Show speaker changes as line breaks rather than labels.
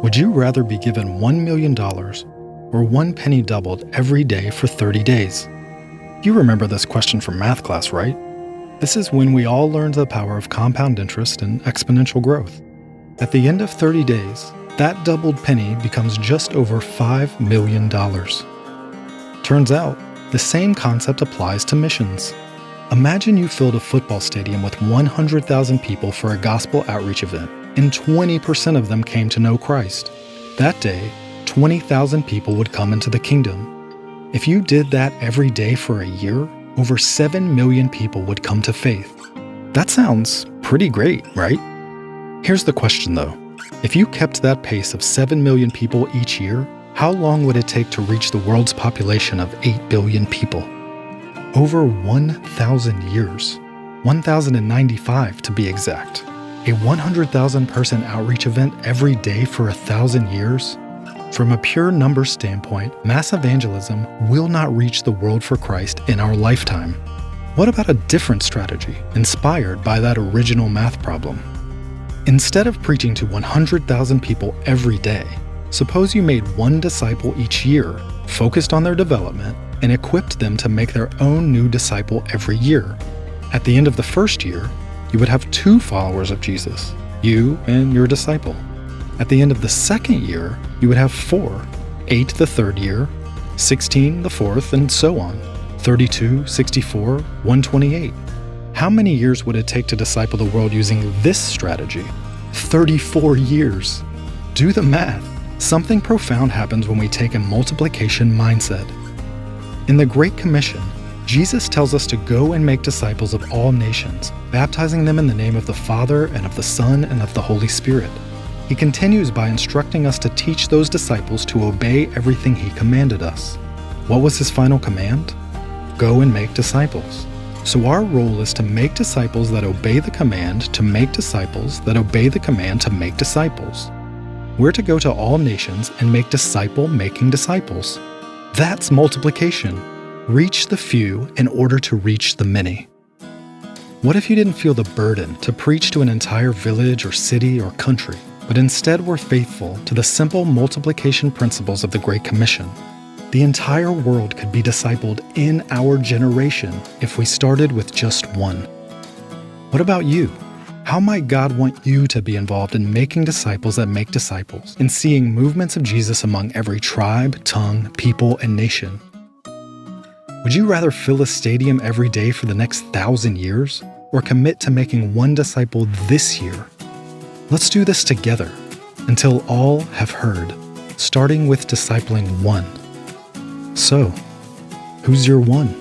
Would you rather be given $1 million or 1 penny doubled every day for 30 days? You remember this question from math class, right? This is when we all learned the power of compound interest and exponential growth. At the end of 30 days, that doubled penny becomes just over $5 million. Turns out, the same concept applies to missions. Imagine you filled a football stadium with 100,000 people for a gospel outreach event, and 20% of them came to know Christ. That day, 20,000 people would come into the kingdom. If you did that every day for a year, over 7 million people would come to faith. That sounds pretty great, right? Here's the question though. If you kept that pace of 7 million people each year, how long would it take to reach the world's population of 8 billion people? Over 1,000 years. 1,095 to be exact. A 100,000 person outreach event every day for 1,000 years? From a pure numbers standpoint, mass evangelism will not reach the world for Christ in our lifetime. What about a different strategy inspired by that original math problem? Instead of preaching to 100,000 people every day, suppose you made one disciple each year, focused on their development, and equipped them to make their own new disciple every year. At the end of the first year, you would have 2 followers of Jesus, you and your disciple. At the end of the second year, you would have 4, 8 the third year, 16 the fourth, and so on, 32, 64, 128. How many years would it take to disciple the world using this strategy? 34 years. Do the math. Something profound happens when we take a multiplication mindset. In the Great Commission, Jesus tells us to go and make disciples of all nations, baptizing them in the name of the Father and of the Son and of the Holy Spirit. He continues by instructing us to teach those disciples to obey everything he commanded us. What was his final command? Go and make disciples. So our role is to make disciples that obey the command to make disciples that obey the command to make disciples. We're to go to all nations and make disciple-making disciples. That's multiplication. Reach the few in order to reach the many. What if you didn't feel the burden to preach to an entire village or city or country, but instead were faithful to the simple multiplication principles of the Great Commission? The entire world could be discipled in our generation if we started with just one. What about you? How might God want you to be involved in making disciples that make disciples and seeing movements of Jesus among every tribe, tongue, people, and nation? Would you rather fill a stadium every day for the next 1,000 years, or commit to making one disciple this year? Let's do this together until all have heard, starting with discipling one. So, who's your one?